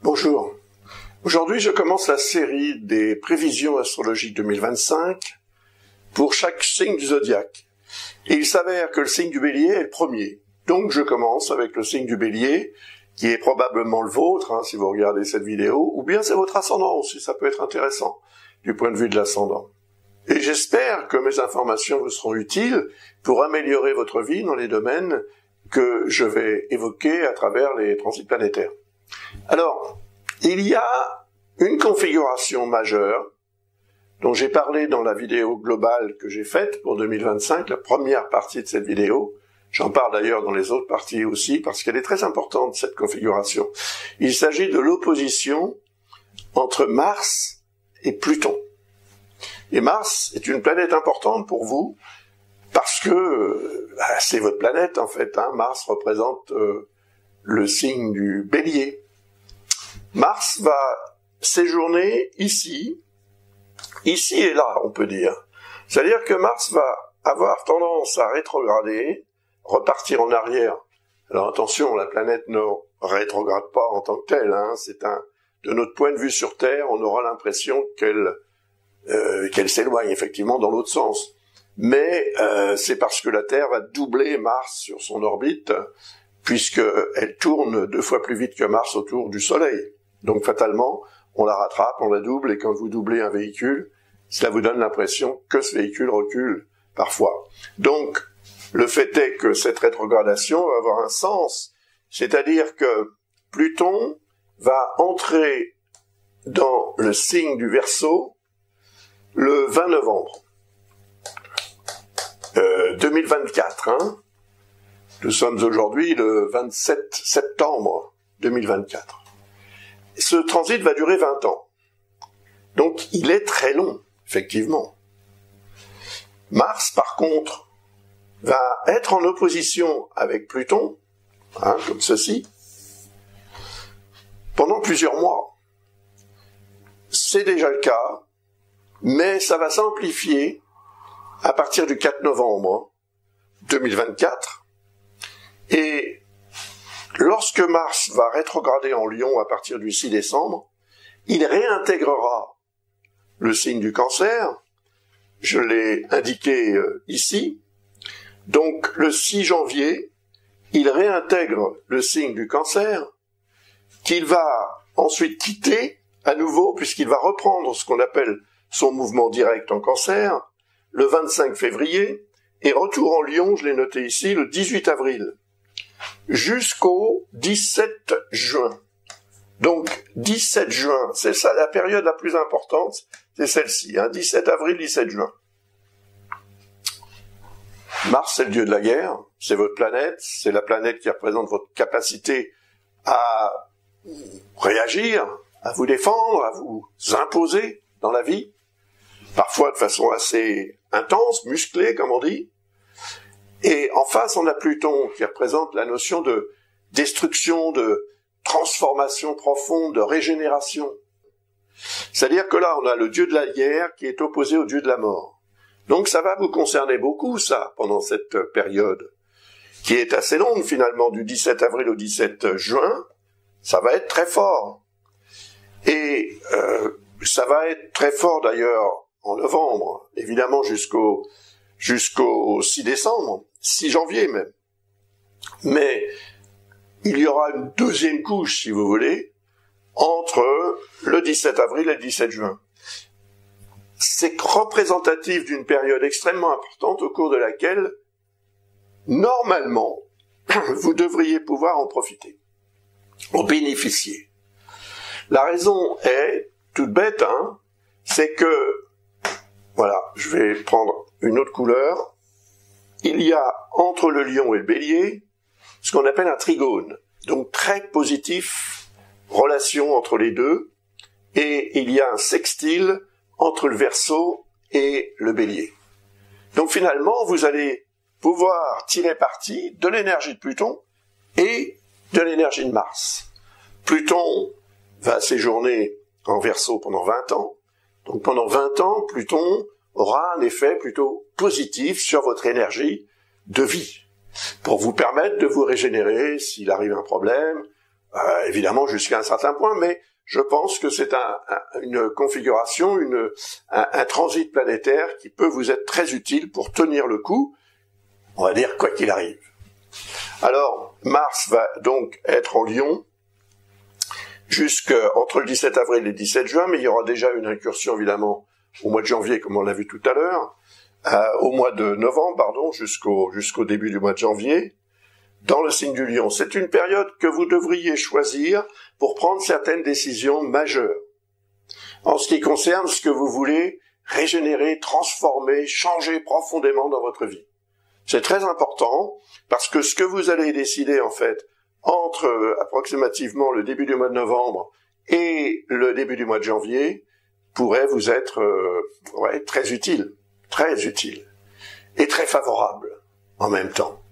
Bonjour. Aujourd'hui, je commence la série des prévisions astrologiques 2025 pour chaque signe du zodiaque. Et il s'avère que le signe du Bélier est le premier. Donc je commence avec le signe du Bélier, qui est probablement le vôtre, si vous regardez cette vidéo, ou bien c'est votre ascendant aussi, ça peut être intéressant du point de vue de l'ascendant. Et j'espère que mes informations vous seront utiles pour améliorer votre vie dans les domaines que je vais évoquer à travers les transits planétaires. Alors, il y a une configuration majeure dont j'ai parlé dans la vidéo globale que j'ai faite pour 2025, la première partie de cette vidéo. J'en parle d'ailleurs dans les autres parties aussi parce qu'elle est très importante, cette configuration. Il s'agit de l'opposition entre Mars et Pluton. Et Mars est une planète importante pour vous parce que c'est votre planète en fait. Mars représente le signe du Bélier. Mars va séjourner ici et là, on peut dire. C'est-à-dire que Mars va avoir tendance à rétrograder, repartir en arrière. Alors attention, la planète ne rétrograde pas en tant que telle. De notre point de vue sur Terre, on aura l'impression qu'elle s'éloigne effectivement dans l'autre sens. Mais c'est parce que la Terre va doubler Mars sur son orbite, puisqu'elle tourne 2 fois plus vite que Mars autour du Soleil. Donc fatalement, on la rattrape, on la double, et quand vous doublez un véhicule, cela vous donne l'impression que ce véhicule recule parfois. Donc, le fait est que cette rétrogradation va avoir un sens, c'est-à-dire que Pluton va entrer dans le signe du Verseau le 20 novembre 2024. Nous sommes aujourd'hui le 27 septembre 2024. Ce transit va durer 20 ans. Donc, il est très long, effectivement. Mars, par contre, va être en opposition avec Pluton, comme ceci, pendant plusieurs mois. C'est déjà le cas, mais ça va s'amplifier à partir du 4 novembre 2024. Et lorsque Mars va rétrograder en Lion à partir du 6 décembre, il réintégrera le signe du Cancer, je l'ai indiqué ici. Donc le 6 janvier, il réintègre le signe du Cancer, qu'il va ensuite quitter à nouveau, puisqu'il va reprendre ce qu'on appelle son mouvement direct en Cancer, le 25 février, et retour en Lion, je l'ai noté ici, le 18 avril. Jusqu'au 17 juin. Donc, 17 juin, c'est ça la période la plus importante, c'est celle-ci, 17 avril, 17 juin. Mars, c'est le dieu de la guerre, c'est votre planète, c'est la planète qui représente votre capacité à réagir, à vous défendre, à vous imposer dans la vie, parfois de façon assez intense, musclée, comme on dit. Et en face, on a Pluton qui représente la notion de destruction, de transformation profonde, de régénération. C'est-à-dire que là, on a le dieu de la guerre qui est opposé au dieu de la mort. Donc ça va vous concerner beaucoup, ça, pendant cette période, qui est assez longue finalement, du 17 avril au 17 juin. Ça va être très fort. Et ça va être très fort d'ailleurs en novembre, évidemment jusqu'au 6 décembre, 6 janvier même. Mais il y aura une deuxième couche, si vous voulez, entre le 17 avril et le 17 juin. C'est représentatif d'une période extrêmement importante au cours de laquelle, normalement, vous devriez pouvoir en profiter, en bénéficier. La raison est toute bête, c'est que, voilà, je vais prendre une autre couleur. Il y a entre le Lion et le Bélier ce qu'on appelle un trigone, donc très positif, relation entre les deux, et il y a un sextile entre le Verseau et le Bélier. Donc finalement, vous allez pouvoir tirer parti de l'énergie de Pluton et de l'énergie de Mars. Pluton va séjourner en Verseau pendant 20 ans, donc pendant 20 ans, Pluton aura un effet plutôt positif sur votre énergie de vie, pour vous permettre de vous régénérer s'il arrive un problème, évidemment jusqu'à un certain point, mais je pense que c'est une configuration, un transit planétaire qui peut vous être très utile pour tenir le coup, on va dire quoi qu'il arrive. Alors, Mars va donc être en Lion entre le 17 avril et le 17 juin, mais il y aura déjà une incursion évidemment au mois de janvier, comme on l'a vu tout à l'heure, au mois de novembre, pardon, jusqu'au début du mois de janvier, dans le signe du Lion. C'est une période que vous devriez choisir pour prendre certaines décisions majeures. En ce qui concerne ce que vous voulez régénérer, transformer, changer profondément dans votre vie. C'est très important, parce que ce que vous allez décider, en fait, entre approximativement le début du mois de novembre et le début du mois de janvier, pourrait vous être très utile, et très favorable en même temps.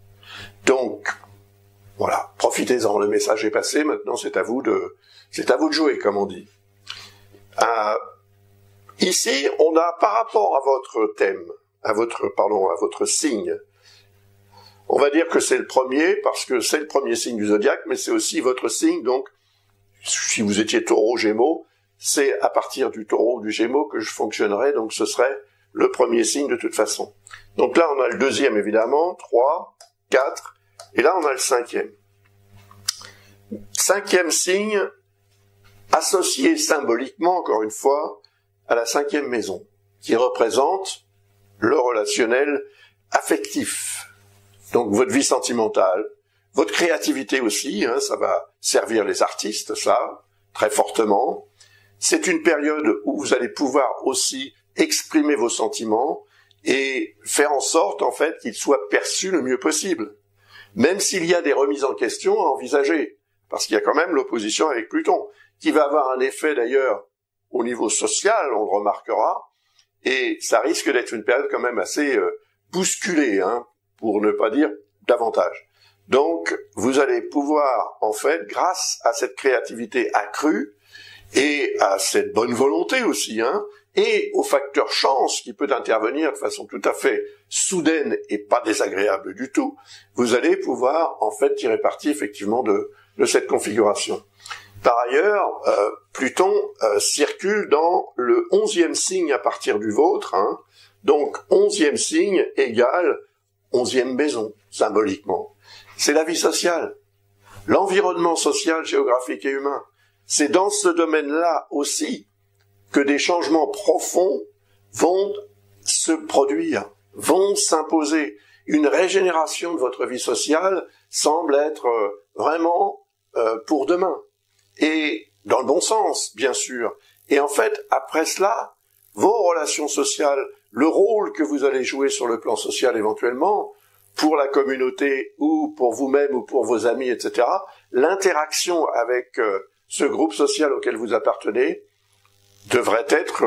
Donc, voilà, profitez-en, le message est passé, maintenant c'est à vous de jouer, comme on dit. Ici, on a par rapport à votre thème, à votre signe, on va dire que c'est le premier, parce que c'est le premier signe du zodiaque, mais c'est aussi votre signe, donc, si vous étiez taureau, gémeaux, c'est à partir du taureau ou du gémeaux que je fonctionnerai, donc ce serait le premier signe de toute façon. Donc là, on a le deuxième, évidemment, 3, 4, et là, on a le cinquième. Cinquième signe, associé symboliquement, encore une fois, à la cinquième maison, qui représente le relationnel affectif. Donc votre vie sentimentale, votre créativité aussi, ça va servir les artistes, ça, très fortement. C'est une période où vous allez pouvoir aussi exprimer vos sentiments et faire en sorte, en fait, qu'ils soient perçus le mieux possible. Même s'il y a des remises en question à envisager, parce qu'il y a quand même l'opposition avec Pluton, qui va avoir un effet d'ailleurs au niveau social, on le remarquera, et ça risque d'être une période quand même assez bousculée, pour ne pas dire davantage. Donc, vous allez pouvoir, en fait, grâce à cette créativité accrue, et à cette bonne volonté aussi, et au facteur chance qui peut intervenir de façon tout à fait soudaine et pas désagréable du tout, vous allez pouvoir, en fait, tirer parti, effectivement, de cette configuration. Par ailleurs, Pluton circule dans le 11e signe à partir du vôtre, donc 11e signe égale 11e maison, symboliquement. C'est la vie sociale, l'environnement social, géographique et humain. C'est dans ce domaine-là aussi que des changements profonds vont se produire, vont s'imposer. Une régénération de votre vie sociale semble être vraiment pour demain. Et dans le bon sens, bien sûr. Et en fait, après cela, vos relations sociales, le rôle que vous allez jouer sur le plan social éventuellement, pour la communauté ou pour vous-même ou pour vos amis, etc., l'interaction avec ce groupe social auquel vous appartenez devrait être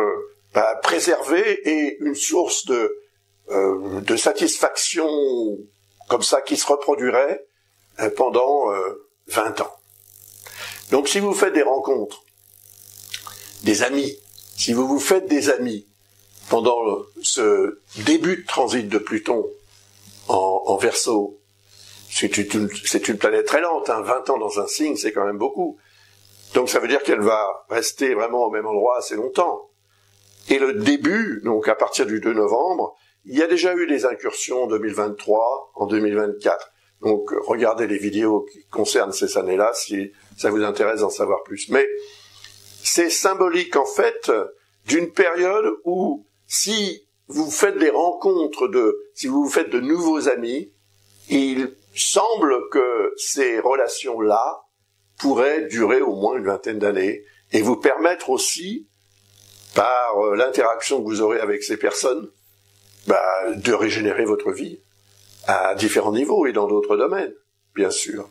préservée et une source de satisfaction comme ça qui se reproduirait pendant 20 ans. Donc si vous faites des rencontres, des amis, si vous vous faites des amis pendant ce début de transit de Pluton en Verseau, c'est une planète très lente, 20 ans dans un signe, c'est quand même beaucoup. Donc ça veut dire qu'elle va rester vraiment au même endroit assez longtemps. Et le début, donc à partir du 2 novembre, il y a déjà eu des incursions en 2023, en 2024. Donc regardez les vidéos qui concernent ces années-là si ça vous intéresse d'en savoir plus. Mais c'est symbolique en fait d'une période où si vous faites des rencontres si vous vous faites de nouveaux amis, il semble que ces relations-là pourraient durer au moins une vingtaine d'années et vous permettre aussi, par l'interaction que vous aurez avec ces personnes, de régénérer votre vie à différents niveaux et dans d'autres domaines, bien sûr.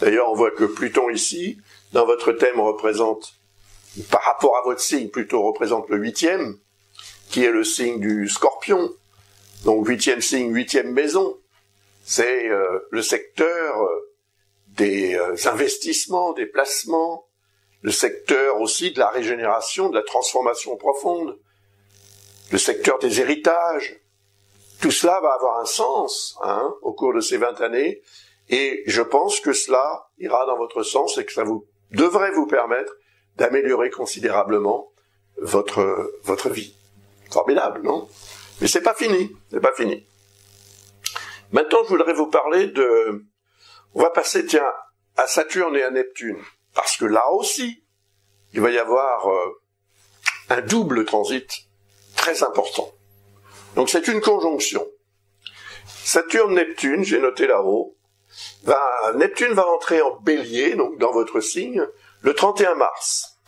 D'ailleurs, on voit que Pluton ici, dans votre thème, représente, par rapport à votre signe, Pluton représente le 8e, qui est le signe du Scorpion. Donc 8e signe, 8e maison. C'est le secteur des investissements, des placements, le secteur aussi de la régénération, de la transformation profonde, le secteur des héritages. Tout cela va avoir un sens au cours de ces 20 années, Et je pense que cela ira dans votre sens et que ça devrait vous permettre d'améliorer considérablement votre vie. Formidable, non? Mais c'est pas fini, c'est pas fini. Maintenant, je voudrais vous parler on va passer, tiens, à Saturne et à Neptune. Parce que là aussi, il va y avoir un double transit très important. Donc c'est une conjonction. Saturne-Neptune, j'ai noté là-haut, Neptune va entrer en Bélier, donc dans votre signe, le 31 mars.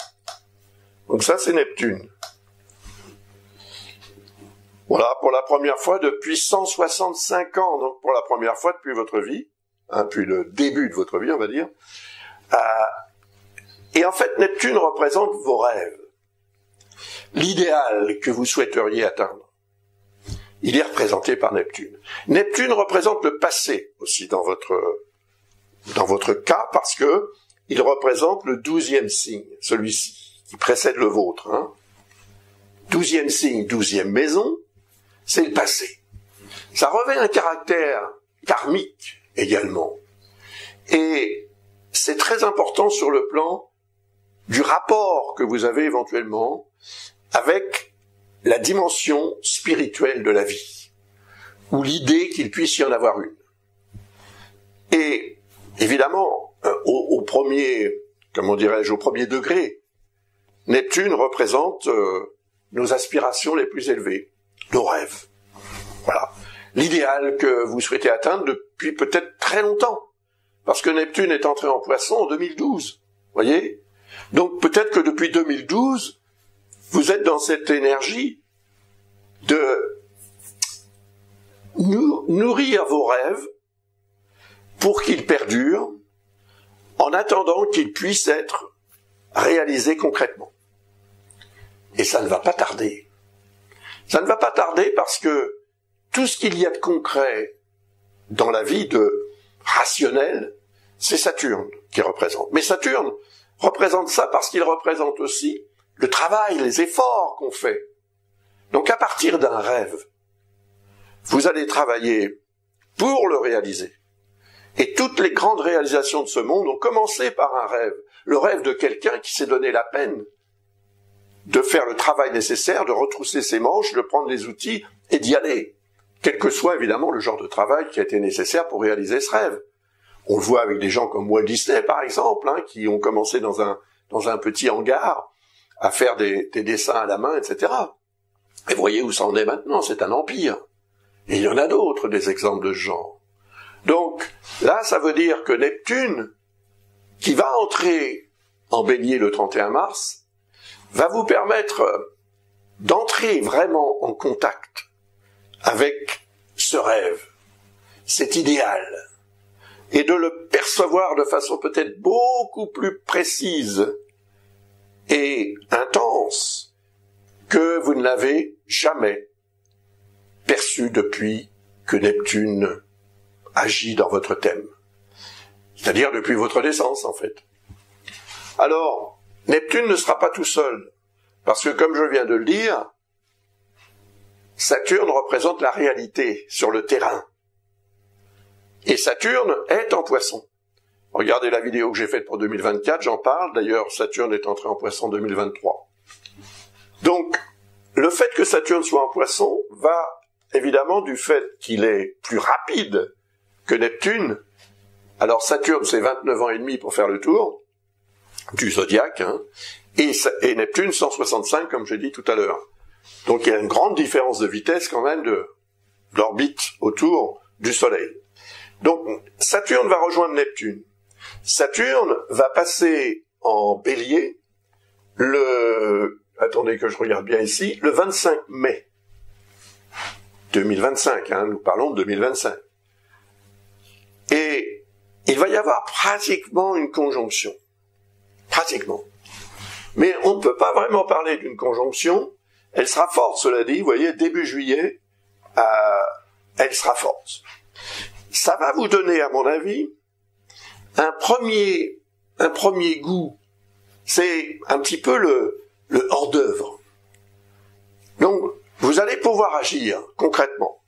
Donc ça, c'est Neptune. Voilà, pour la première fois depuis 165 ans, donc pour la première fois depuis votre vie, depuis le début de votre vie, on va dire. Et en fait, Neptune représente vos rêves. L'idéal que vous souhaiteriez atteindre. Il est représenté par Neptune. Neptune représente le passé aussi dans votre cas, parce que il représente le 12e signe, celui-ci, qui précède le vôtre. 12e signe, 12e maison, c'est le passé. Ça revêt un caractère karmique également. Et c'est très important sur le plan du rapport que vous avez éventuellement avec la dimension spirituelle de la vie, ou l'idée qu'il puisse y en avoir une. Et évidemment, au premier degré, Neptune représente nos aspirations les plus élevées, nos rêves. Voilà. L'idéal que vous souhaitez atteindre depuis peut-être très longtemps. Parce que Neptune est entré en Poisson en 2012. Voyez? Donc peut-être que depuis 2012, vous êtes dans cette énergie de nourrir vos rêves pour qu'ils perdurent en attendant qu'ils puissent être réalisés concrètement. Et ça ne va pas tarder. Ça ne va pas tarder parce que tout ce qu'il y a de concret dans la vie de rationnel, c'est Saturne qui représente. Mais Saturne représente ça parce qu'il représente aussi le travail, les efforts qu'on fait. Donc à partir d'un rêve, vous allez travailler pour le réaliser. Et toutes les grandes réalisations de ce monde ont commencé par un rêve. Le rêve de quelqu'un qui s'est donné la peine de faire le travail nécessaire, de retrousser ses manches, de prendre les outils et d'y aller. Quel que soit évidemment le genre de travail qui a été nécessaire pour réaliser ce rêve. On le voit avec des gens comme Walt Disney par exemple, qui ont commencé dans un petit hangar à faire des dessins à la main, etc. Et vous voyez où ça en est maintenant, c'est un empire. Et il y en a d'autres, des exemples de ce genre. Donc, là, ça veut dire que Neptune, qui va entrer en Bélier le 31 mars, va vous permettre d'entrer vraiment en contact avec ce rêve, cet idéal, et de le percevoir de façon peut-être beaucoup plus précise et intense que vous ne l'avez jamais perçu depuis que Neptune agit dans votre thème. C'est-à-dire depuis votre naissance, en fait. Alors, Neptune ne sera pas tout seul, parce que comme je viens de le dire, Saturne représente la réalité sur le terrain. Et Saturne est en Poisson. Regardez la vidéo que j'ai faite pour 2024, j'en parle. D'ailleurs, Saturne est entré en Poisson en 2023. Donc, le fait que Saturne soit en Poisson va, évidemment, du fait qu'il est plus rapide que Neptune. Alors, Saturne, c'est 29 ans et demi pour faire le tour du zodiaque, et Neptune, 165, comme j'ai dit tout à l'heure. Donc, il y a une grande différence de vitesse, quand même, de l'orbite autour du Soleil. Donc, Saturne va rejoindre Neptune. Saturne va passer en Bélier attendez que je regarde bien ici, le 25 mai 2025, nous parlons de 2025. Et il va y avoir pratiquement une conjonction. Pratiquement. Mais on ne peut pas vraiment parler d'une conjonction. Elle sera forte, cela dit, vous voyez, début juillet, elle sera forte. Ça va vous donner, à mon avis, un premier goût. C'est un petit peu le hors-d'œuvre. Donc, vous allez pouvoir agir concrètement.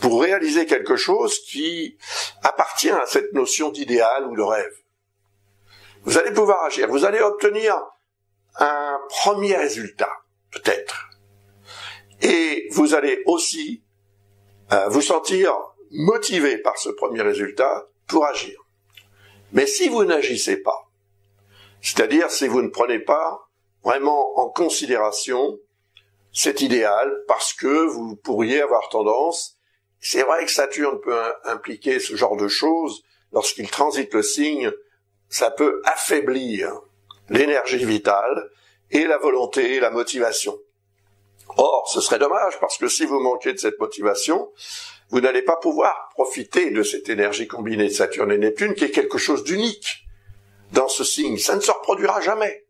pour réaliser quelque chose qui appartient à cette notion d'idéal ou de rêve. Vous allez pouvoir agir, vous allez obtenir un premier résultat, peut-être. Et vous allez aussi vous sentir motivé par ce premier résultat pour agir. Mais si vous n'agissez pas, c'est-à-dire si vous ne prenez pas vraiment en considération cet idéal, parce que vous pourriez avoir tendance, c'est vrai que Saturne peut impliquer ce genre de choses, lorsqu'il transite le signe, ça peut affaiblir l'énergie vitale et la volonté et la motivation. Or, ce serait dommage, parce que si vous manquez de cette motivation, vous n'allez pas pouvoir profiter de cette énergie combinée de Saturne et Neptune, qui est quelque chose d'unique dans ce signe. Ça ne se reproduira jamais.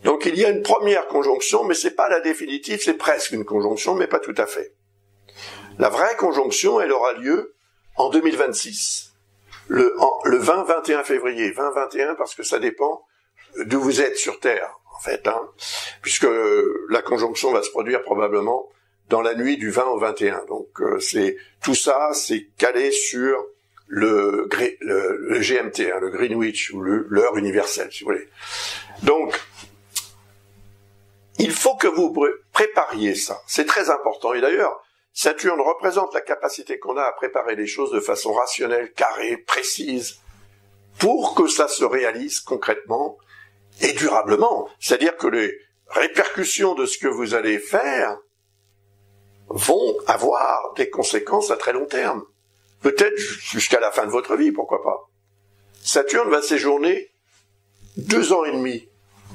Donc il y a une première conjonction, mais c'est pas la définitive, c'est presque une conjonction, mais pas tout à fait. La vraie conjonction, elle aura lieu en 2026, le 20-21 février. 20-21 parce que ça dépend d'où vous êtes sur Terre, en fait, puisque la conjonction va se produire probablement dans la nuit du 20 au 21. Donc tout ça, c'est calé sur le GMT, le Greenwich, ou l'heure universelle, si vous voulez. Donc, il faut que vous prépariez ça. C'est très important. Et d'ailleurs, Saturne représente la capacité qu'on a à préparer les choses de façon rationnelle, carrée, précise, pour que ça se réalise concrètement et durablement. C'est-à-dire que les répercussions de ce que vous allez faire vont avoir des conséquences à très long terme. Peut-être jusqu'à la fin de votre vie, pourquoi pas. Saturne va séjourner 2 ans et demi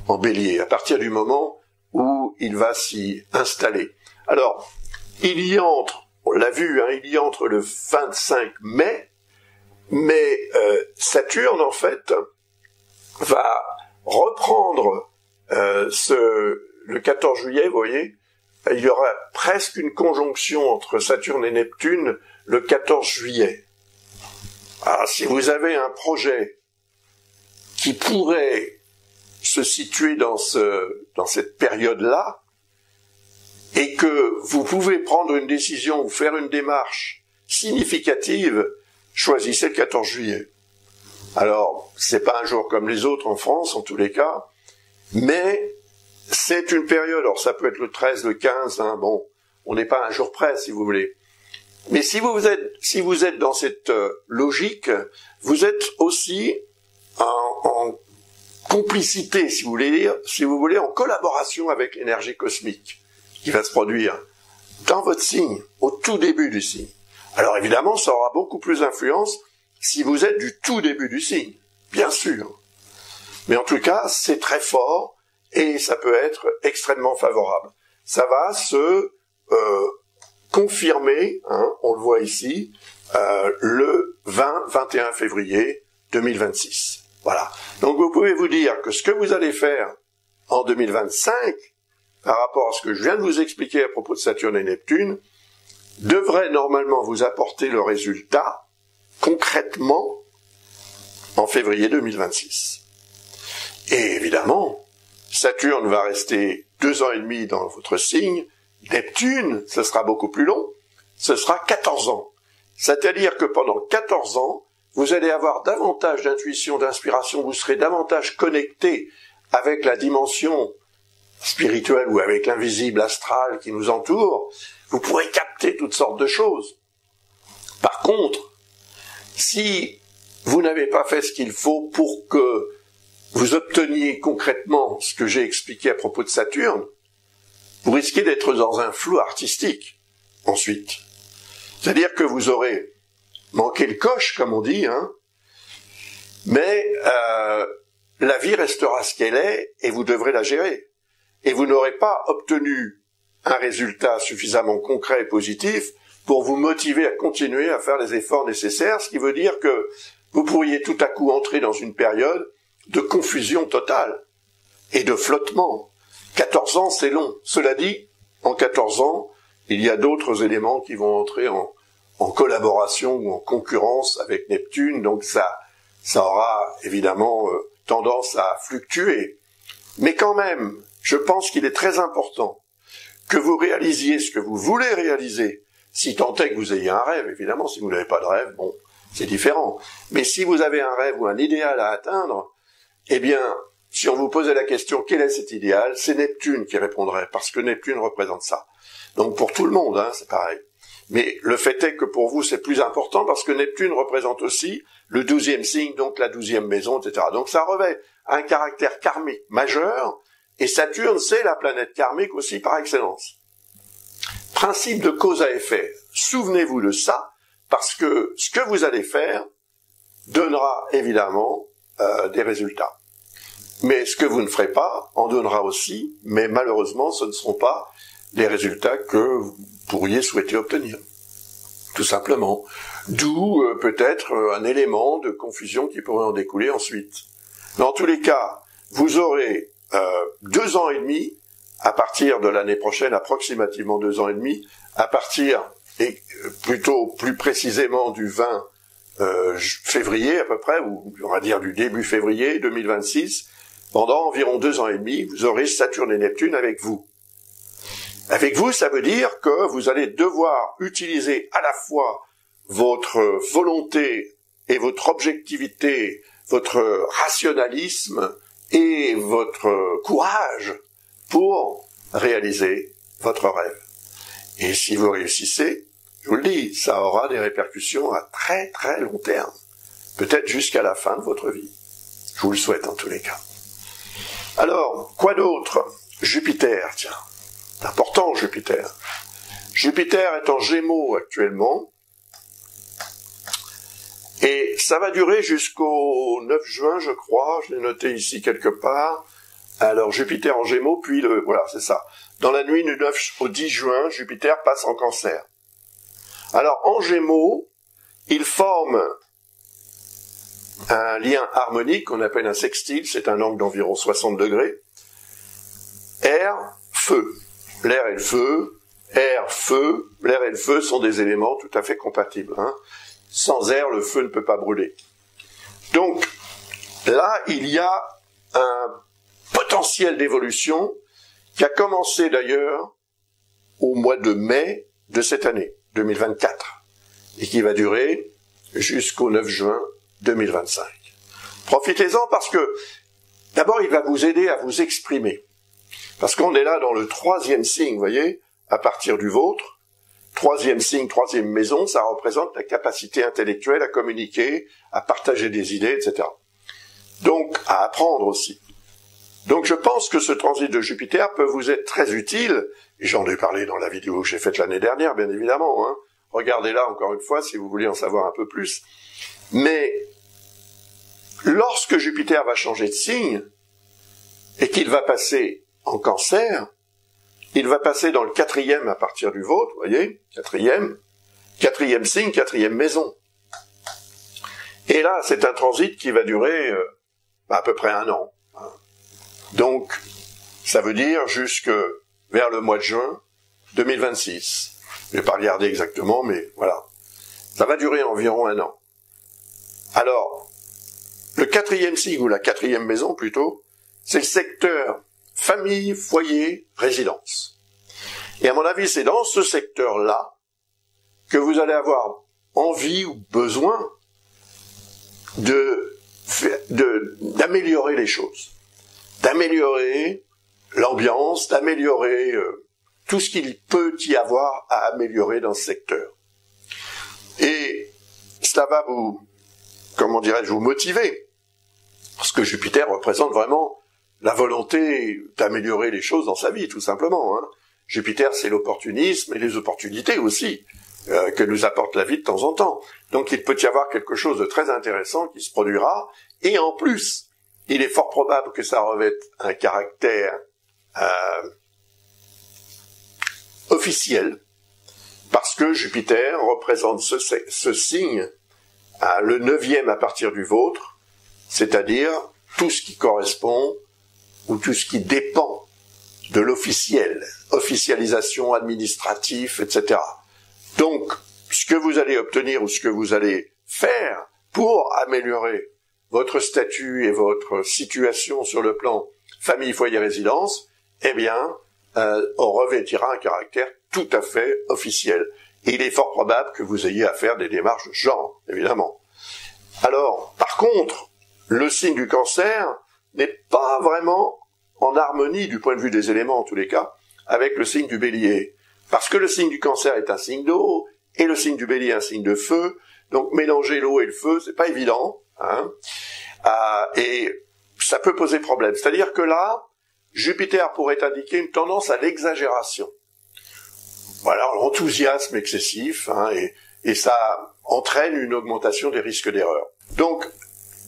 en Bélier, à partir du moment où il va s'y installer. Alors, il y entre, on l'a vu, il y entre le 25 mai, mais Saturne, en fait, va reprendre le 14 juillet, vous voyez, il y aura presque une conjonction entre Saturne et Neptune le 14 juillet. Alors, si vous avez un projet qui pourrait se situer dans cette période-là, et que vous pouvez prendre une décision ou faire une démarche significative, choisissez le 14 juillet. Alors, c'est pas un jour comme les autres en France, en tous les cas, mais c'est une période, alors ça peut être le 13, le 15, bon, on n'est pas un jour près, si vous voulez. Mais si vous êtes dans cette logique, vous êtes aussi en complicité, si vous voulez, en collaboration avec l'énergie cosmique qui va se produire dans votre signe, au tout début du signe. Alors évidemment, ça aura beaucoup plus d'influence si vous êtes du tout début du signe, bien sûr. Mais en tout cas, c'est très fort et ça peut être extrêmement favorable. Ça va se confirmer, on le voit ici, le 20-21 février 2026. Voilà. Donc vous pouvez vous dire que ce que vous allez faire en 2025, par rapport à ce que je viens de vous expliquer à propos de Saturne et Neptune, devrait normalement vous apporter le résultat concrètement en février 2026. Et évidemment, Saturne va rester 2 ans et demi dans votre signe, Neptune, ce sera beaucoup plus long, ce sera 14 ans. C'est-à-dire que pendant 14 ans, vous allez avoir davantage d'intuition, d'inspiration, vous serez davantage connecté avec la dimension spirituelle ou avec l'invisible astral qui nous entoure, vous pourrez capter toutes sortes de choses. Par contre, si vous n'avez pas fait ce qu'il faut pour que vous obteniez concrètement ce que j'ai expliqué à propos de Saturne, vous risquez d'être dans un flou artistique ensuite. C'est-à-dire que vous aurez manqué le coche, comme on dit, mais la vie restera ce qu'elle est et vous devrez la gérer. Et vous n'aurez pas obtenu un résultat suffisamment concret et positif pour vous motiver à continuer à faire les efforts nécessaires, ce qui veut dire que vous pourriez tout à coup entrer dans une période de confusion totale et de flottement. 14 ans, c'est long. Cela dit, en 14 ans, il y a d'autres éléments qui vont entrer en collaboration ou en concurrence avec Neptune, donc ça aura évidemment tendance à fluctuer. Mais quand même, je pense qu'il est très important que vous réalisiez ce que vous voulez réaliser Si tant est que vous ayez un rêve, évidemment, si vous n'avez pas de rêve, bon, c'est différent. Mais si vous avez un rêve ou un idéal à atteindre, eh bien, si on vous posait la question, quel est cet idéal? C'est Neptune qui répondrait, parce que Neptune représente ça. Donc pour tout le monde, hein, c'est pareil. Mais le fait est que pour vous, c'est plus important, parce que Neptune représente aussi le 12e signe, donc la 12e maison, etc. Donc ça revêt un caractère karmique majeur, et Saturne, c'est la planète karmique aussi par excellence. Principe de cause à effet. Souvenez-vous de ça, parce que ce que vous allez faire donnera évidemment des résultats. Mais ce que vous ne ferez pas en donnera aussi, mais malheureusement, ce ne seront pas les résultats que vous pourriez souhaiter obtenir. Tout simplement. D'où peut-être un élément de confusion qui pourrait en découler ensuite. Mais en tous les cas, vous aurez 2 ans et demi, à partir de l'année prochaine, approximativement 2 ans et demi, à partir, et plutôt plus précisément du 20 février à peu près, ou on va dire du début février 2026, pendant environ 2 ans et demi, vous aurez Saturne et Neptune avec vous. Avec vous, ça veut dire que vous allez devoir utiliser à la fois votre volonté et votre objectivité, votre rationalisme et votre courage pour réaliser votre rêve. Et si vous réussissez, je vous le dis, ça aura des répercussions à très très long terme, peut-être jusqu'à la fin de votre vie. Je vous le souhaite en tous les cas. Alors, quoi d'autre? Jupiter, tiens. C'est important, Jupiter. Jupiter est en Gémeaux actuellement. Et ça va durer jusqu'au 9 juin, je crois. Je l'ai noté ici quelque part. Alors, Jupiter en Gémeaux, puis voilà, c'est ça. Dans la nuit du 9 au 10 juin, Jupiter passe en Cancer. Alors, en Gémeaux, il forme un lien harmonique qu'on appelle un sextile, c'est un angle d'environ 60 degrés. Air, feu. L'air et le feu, air, feu, l'air et le feu sont des éléments tout à fait compatibles. Hein. Sans air, le feu ne peut pas brûler. Donc, là, il y a un potentiel d'évolution qui a commencé d'ailleurs au mois de mai de cette année, 2024, et qui va durer jusqu'au 9 juin 2025. Profitez-en parce que, d'abord, il va vous aider à vous exprimer. Parce qu'on est là dans le 3e signe, vous voyez, à partir du vôtre. 3e signe, 3e maison, ça représente la capacité intellectuelle à communiquer, à partager des idées, etc. Donc, à apprendre aussi. Donc, je pense que ce transit de Jupiter peut vous être très utile, et j'en ai parlé dans la vidéo que j'ai faite l'année dernière, bien évidemment. Hein. Regardez-la encore une fois si vous voulez en savoir un peu plus. Mais, lorsque Jupiter va changer de signe, et qu'il va passer en Cancer, il va passer dans le 4e à partir du vôtre, vous voyez, 4e signe, 4e maison. Et là, c'est un transit qui va durer à peu près 1 an. Donc, ça veut dire jusque vers le mois de juin 2026. Je ne vais pas regarder exactement, mais voilà. Ça va durer environ 1 an. Alors, le 4e signe, ou la 4e maison plutôt, c'est le secteur famille, foyer, résidence. Et à mon avis, c'est dans ce secteur-là que vous allez avoir envie ou besoin d'améliorer les choses, d'améliorer l'ambiance, d'améliorer tout ce qu'il peut y avoir à améliorer dans ce secteur. Et cela va vous, comment dirais-je, vous motiver, parce que Jupiter représente vraiment la volonté d'améliorer les choses dans sa vie, tout simplement. Hein. Jupiter, c'est l'opportunisme et les opportunités aussi que nous apporte la vie de temps en temps. Donc il peut y avoir quelque chose de très intéressant qui se produira, et en plus, il est fort probable que ça revête un caractère officiel, parce que Jupiter représente ce signe, le 9e à partir du vôtre, c'est-à-dire tout ce qui correspond ou tout ce qui dépend de l'officiel, officialisation administrative, etc. Donc, ce que vous allez obtenir ou ce que vous allez faire pour améliorer votre statut et votre situation sur le plan famille, foyer, résidence, eh bien, on revêtira un caractère tout à fait officiel. Et il est fort probable que vous ayez à faire des démarches de ce genre, évidemment. Alors, par contre, le signe du Cancer n'est pas vraiment en harmonie, du point de vue des éléments en tous les cas, avec le signe du Bélier. Parce que le signe du Cancer est un signe d'eau, et le signe du Bélier est un signe de feu, donc mélanger l'eau et le feu, c'est pas évident, hein. Et ça peut poser problème. C'est-à-dire que là, Jupiter pourrait indiquer une tendance à l'exagération. Voilà, l'enthousiasme excessif, hein, et ça entraîne une augmentation des risques d'erreur. Donc,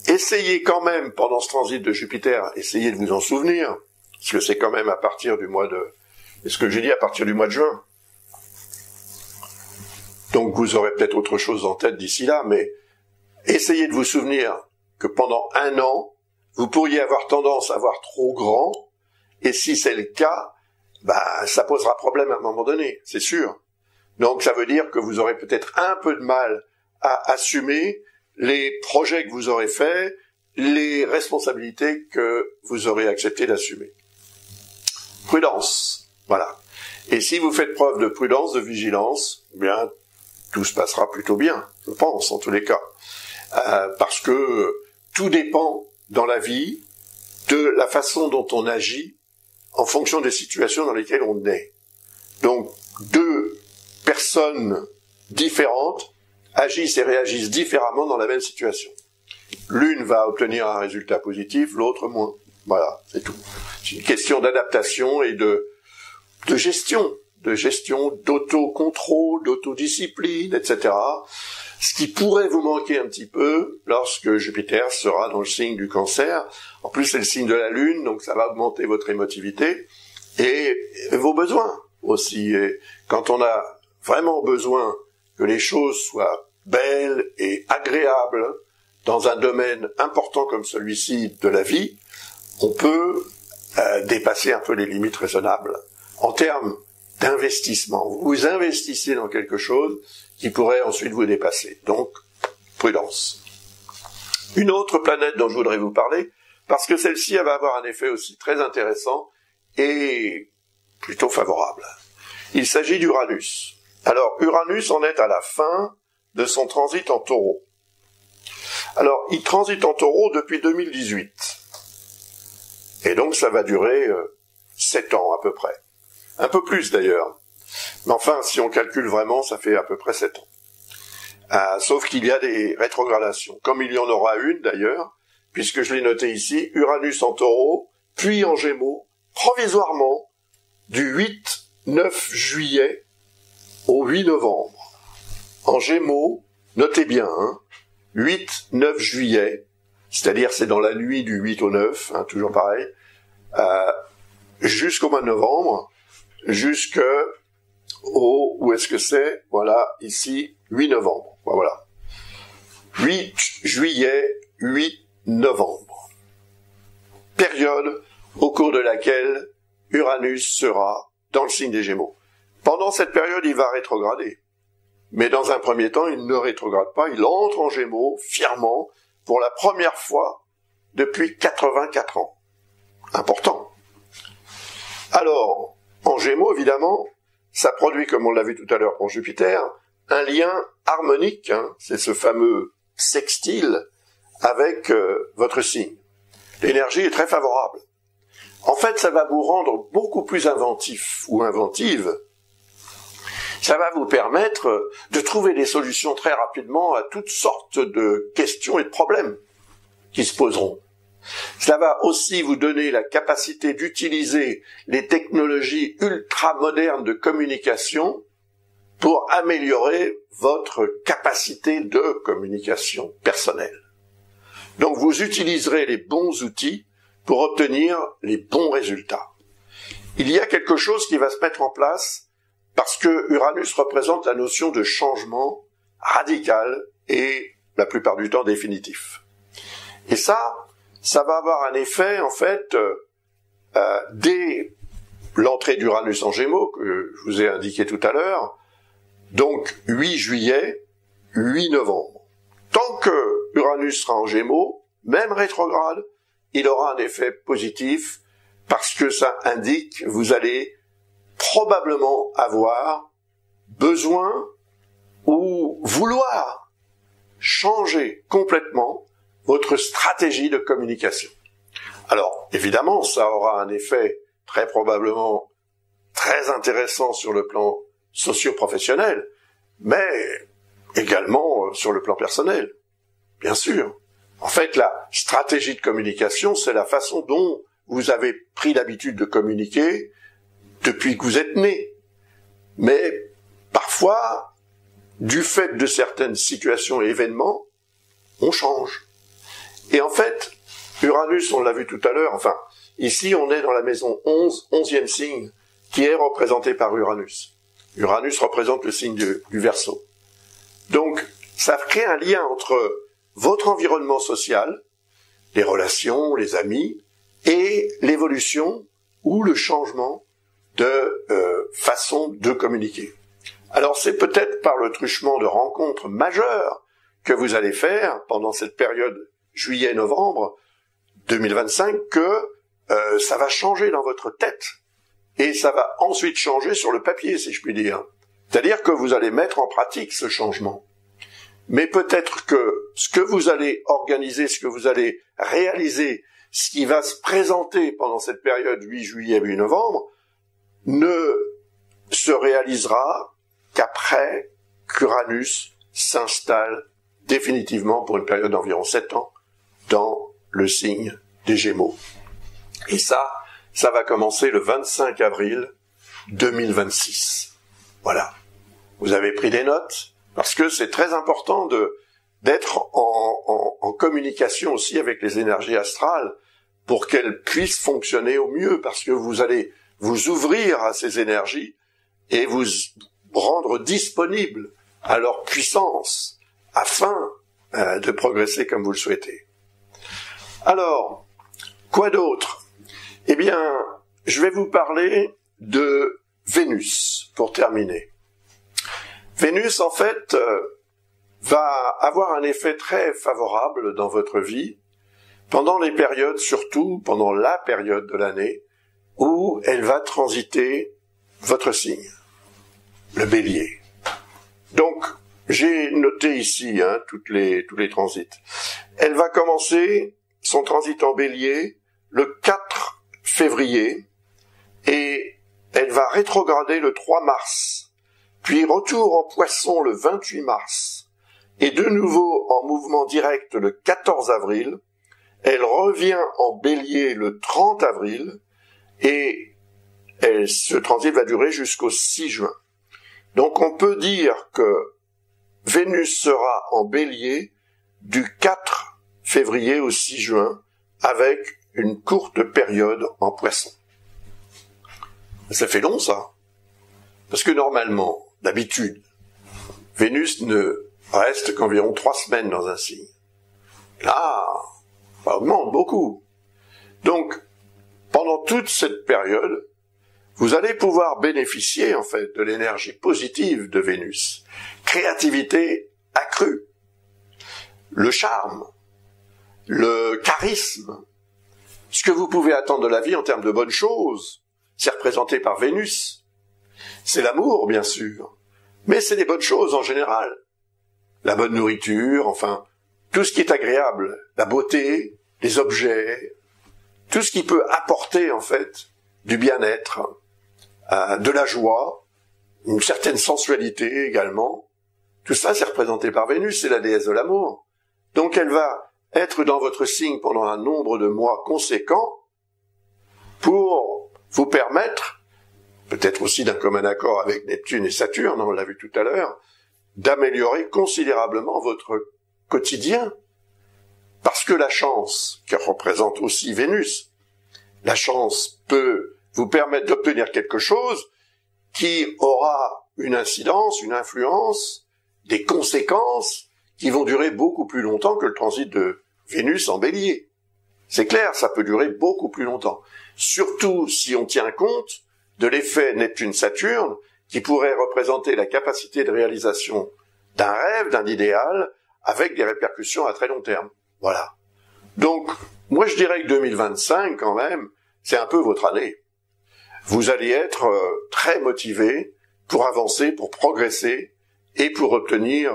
essayez quand même, pendant ce transit de Jupiter, essayez de vous en souvenir, parce que c'est quand même à partir du mois de... Est-ce que j'ai dit à partir du mois de juin? Donc vous aurez peut-être autre chose en tête d'ici là, mais essayez de vous souvenir que pendant un an, vous pourriez avoir tendance à voir trop grand, et si c'est le cas, ça posera problème à un moment donné, c'est sûr. Donc ça veut dire que vous aurez peut-être un peu de mal à assumer les projets que vous aurez faits, les responsabilités que vous aurez accepté d'assumer. Prudence, voilà. Et si vous faites preuve de prudence, de vigilance, eh bien, tout se passera plutôt bien, je pense, en tous les cas. Parce que tout dépend dans la vie de la façon dont on agit en fonction des situations dans lesquelles on est. Donc, deux personnes différentes agissent et réagissent différemment dans la même situation. L'une va obtenir un résultat positif, l'autre moins. Voilà, c'est tout. C'est une question d'adaptation et de gestion, d'autocontrôle, d'autodiscipline, etc. Ce qui pourrait vous manquer un petit peu lorsque Jupiter sera dans le signe du Cancer. En plus, c'est le signe de la Lune, donc ça va augmenter votre émotivité et vos besoins aussi. Et quand on a vraiment besoin que les choses soient belles et agréables dans un domaine important comme celui-ci de la vie, on peut dépasser un peu les limites raisonnables. En termes d'investissement, vous investissez dans quelque chose qui pourrait ensuite vous dépasser. Donc, prudence. Une autre planète dont je voudrais vous parler, parce que celle-ci elle va avoir un effet aussi très intéressant et plutôt favorable. Il s'agit d'Uranus. Alors, Uranus en est à la fin de son transit en Taureau. Alors, il transite en Taureau depuis 2018. Et donc, ça va durer 7 ans à peu près. Un peu plus d'ailleurs. Mais enfin, si on calcule vraiment, ça fait à peu près 7 ans. Sauf qu'il y a des rétrogradations. Comme il y en aura une d'ailleurs, puisque je l'ai noté ici, Uranus en Taureau, puis en Gémeaux, provisoirement, du 8-9 juillet au 8 novembre. En Gémeaux, notez bien, 8-9 juillet, c'est-à-dire c'est dans la nuit du 8 au 9, toujours pareil, jusqu'au mois de novembre, jusqu'au, où est-ce que c'est? Voilà, ici, 8 novembre. Voilà. 8 juillet, 8 novembre. Période au cours de laquelle Uranus sera dans le signe des Gémeaux. Pendant cette période, il va rétrograder. Mais dans un premier temps, il ne rétrograde pas, il entre en Gémeaux, fièrement, pour la première fois depuis 84 ans. Important. Alors, en Gémeaux, évidemment, ça produit, comme on l'a vu tout à l'heure pour Jupiter, un lien harmonique, c'est ce fameux sextile avec votre signe. L'énergie est très favorable. En fait, ça va vous rendre beaucoup plus inventif ou inventive. Ça va vous permettre de trouver des solutions très rapidement à toutes sortes de questions et de problèmes qui se poseront. Cela va aussi vous donner la capacité d'utiliser les technologies ultra modernes de communication pour améliorer votre capacité de communication personnelle. Donc vous utiliserez les bons outils pour obtenir les bons résultats. Il y a quelque chose qui va se mettre en place parce que Uranus représente la notion de changement radical et la plupart du temps définitif. Et ça va avoir un effet, en fait, dès l'entrée d'Uranus en Gémeaux, que je vous ai indiqué tout à l'heure, donc 8 juillet, 8 novembre. Tant que Uranus sera en Gémeaux, même rétrograde, il aura un effet positif, parce que ça indique que vous allez probablement avoir besoin ou vouloir changer complètement votre stratégie de communication. Alors, évidemment, ça aura un effet très probablement très intéressant sur le plan socio-professionnel, mais également sur le plan personnel, bien sûr. En fait, la stratégie de communication, c'est la façon dont vous avez pris l'habitude de communiquer depuis que vous êtes né. Mais parfois, du fait de certaines situations et événements, on change. Et en fait, Uranus, on l'a vu tout à l'heure, enfin, ici on est dans la maison 11, 11e signe, qui est représenté par Uranus. Uranus représente le signe du Verseau. Donc, ça crée un lien entre votre environnement social, les relations, les amis, et l'évolution ou le changement de façon de communiquer. Alors c'est peut-être par le truchement de rencontres majeures que vous allez faire pendant cette période juillet-novembre 2025 que ça va changer dans votre tête et ça va ensuite changer sur le papier, si je puis dire. C'est-à-dire que vous allez mettre en pratique ce changement. Mais peut-être que ce que vous allez organiser, ce que vous allez réaliser, ce qui va se présenter pendant cette période 8 juillet, 8 novembre, ne se réalisera qu'après qu'Uranus s'installe définitivement pour une période d'environ 7 ans dans le signe des Gémeaux. Et ça va commencer le 25 avril 2026. Voilà. Vous avez pris des notes parce que c'est très important d'être en communication aussi avec les énergies astrales pour qu'elles puissent fonctionner au mieux, parce que vous allez vous ouvrir à ces énergies et vous rendre disponible à leur puissance afin de progresser comme vous le souhaitez. Alors, quoi d'autre? Eh bien, je vais vous parler de Vénus pour terminer. Vénus, en fait, va avoir un effet très favorable dans votre vie pendant les périodes, surtout pendant la période de l'année où elle va transiter votre signe, le Bélier. Donc, j'ai noté ici tous les transits. Elle va commencer son transit en Bélier le 4 février et elle va rétrograder le 3 mars, puis retour en Poisson le 28 mars et de nouveau en mouvement direct le 14 avril. Elle revient en Bélier le 30 avril et ce transit va durer jusqu'au 6 juin. Donc on peut dire que Vénus sera en Bélier du 4 février au 6 juin avec une courte période en Poisson. Ça fait long ça, parce que normalement, d'habitude, Vénus ne reste qu'environ 3 semaines dans un signe. Là, ça augmente beaucoup. Donc, pendant toute cette période, vous allez pouvoir bénéficier en fait de l'énergie positive de Vénus. Créativité accrue, le charme, le charisme, ce que vous pouvez attendre de la vie en termes de bonnes choses, c'est représenté par Vénus. C'est l'amour, bien sûr, mais c'est des bonnes choses en général. La bonne nourriture, enfin, tout ce qui est agréable, la beauté, les objets, tout ce qui peut apporter en fait du bien-être, de la joie, une certaine sensualité également. Tout ça, c'est représenté par Vénus, c'est la déesse de l'amour. Donc elle va être dans votre signe pendant un nombre de mois conséquent pour vous permettre, peut-être aussi d'un commun accord avec Neptune et Saturne, on l'a vu tout à l'heure, d'améliorer considérablement votre quotidien. Parce que la chance, qui représente aussi Vénus, la chance peut vous permettre d'obtenir quelque chose qui aura une incidence, une influence, des conséquences qui vont durer beaucoup plus longtemps que le transit de Vénus en Bélier. C'est clair, ça peut durer beaucoup plus longtemps. Surtout si on tient compte de l'effet Neptune-Saturne qui pourrait représenter la capacité de réalisation d'un rêve, d'un idéal, avec des répercussions à très long terme. Voilà. Donc, moi je dirais que 2025, quand même, c'est un peu votre année. Vous allez être très motivé pour avancer, pour progresser, et pour obtenir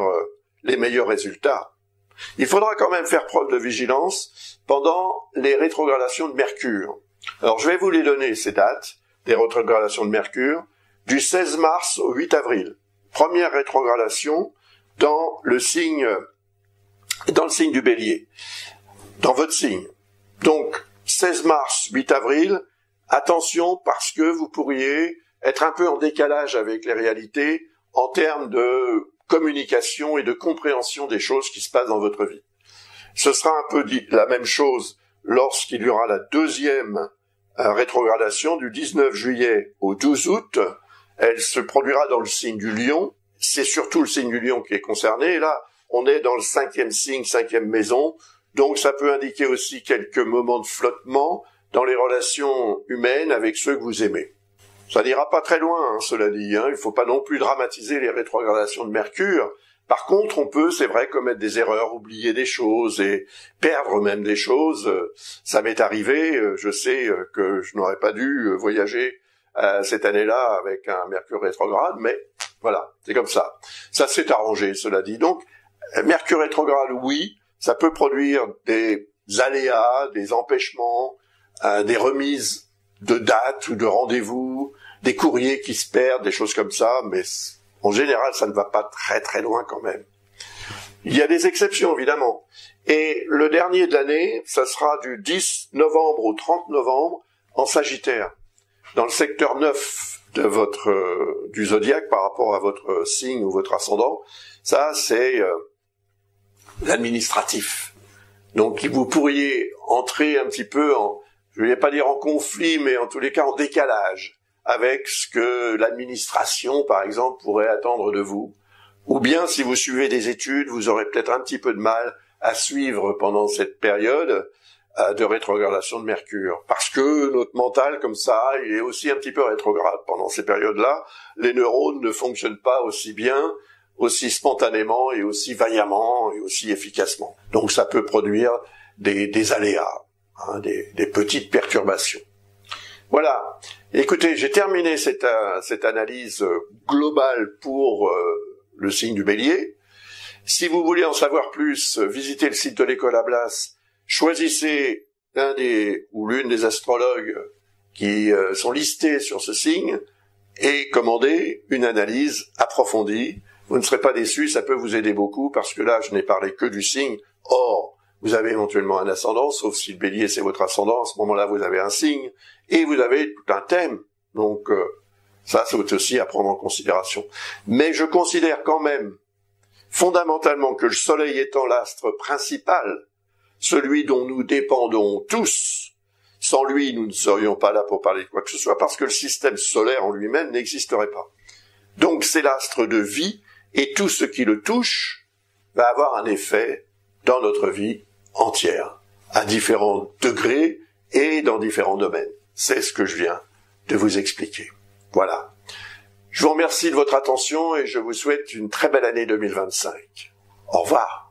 les meilleurs résultats. Il faudra quand même faire preuve de vigilance pendant les rétrogradations de Mercure. Alors je vais vous les donner, ces dates des rétrogradations de Mercure, du 16 mars au 8 avril. Première rétrogradation dans le signe du Bélier, dans votre signe. Donc 16 mars, 8 avril, attention parce que vous pourriez être un peu en décalage avec les réalités en termes de communication et de compréhension des choses qui se passent dans votre vie. Ce sera un peu la même chose lorsqu'il y aura la deuxième rétrogradation du 19 juillet au 12 août. Elle se produira dans le signe du Lion. C'est surtout le signe du Lion qui est concerné. Et là, on est dans le 5e signe, 5e maison. Donc ça peut indiquer aussi quelques moments de flottement dans les relations humaines avec ceux que vous aimez. Ça n'ira pas très loin, hein, cela dit. Il ne faut pas non plus dramatiser les rétrogradations de Mercure. Par contre, on peut, c'est vrai, commettre des erreurs, oublier des choses et perdre même des choses. Ça m'est arrivé, je sais que je n'aurais pas dû voyager cette année-là avec un Mercure rétrograde, mais voilà, c'est comme ça. Ça s'est arrangé, cela dit. Donc, Mercure rétrograde, oui, ça peut produire des aléas, des empêchements, des remises de dates ou de rendez-vous, des courriers qui se perdent, des choses comme ça, mais en général, ça ne va pas très très loin quand même. Il y a des exceptions, évidemment. Et le dernier de l'année, ça sera du 10 novembre au 30 novembre en Sagittaire, dans le secteur 9 de du zodiaque par rapport à votre signe ou votre ascendant. Ça, c'est l'administratif. Donc, vous pourriez entrer un petit peu je ne vais pas dire en conflit, mais en tous les cas en décalage avec ce que l'administration, par exemple, pourrait attendre de vous. Ou bien, si vous suivez des études, vous aurez peut-être un petit peu de mal à suivre pendant cette période de rétrogradation de Mercure. Parce que notre mental, comme ça, il est aussi un petit peu rétrograde pendant ces périodes-là. Les neurones ne fonctionnent pas aussi bien, aussi spontanément et aussi vaillamment et aussi efficacement. Donc ça peut produire des aléas, hein, des petites perturbations. Voilà. Écoutez, j'ai terminé cette analyse globale pour le signe du Bélier. Si vous voulez en savoir plus, visitez le site de l'École Ablas. Choisissez l'un ou l'une des astrologues qui sont listés sur ce signe et commandez une analyse approfondie. Vous ne serez pas déçus, ça peut vous aider beaucoup parce que là, je n'ai parlé que du signe. Or, vous avez éventuellement un ascendant, sauf si le Bélier c'est votre ascendant, à ce moment-là vous avez un signe, et vous avez tout un thème. Donc ça c'est aussi à prendre en considération. Mais je considère quand même, fondamentalement, que le Soleil étant l'astre principal, celui dont nous dépendons tous, sans lui nous ne serions pas là pour parler de quoi que ce soit, parce que le système solaire en lui-même n'existerait pas. Donc c'est l'astre de vie, et tout ce qui le touche va avoir un effet dans notre vie entière, à différents degrés et dans différents domaines. C'est ce que je viens de vous expliquer. Voilà. Je vous remercie de votre attention et je vous souhaite une très belle année 2025. Au revoir.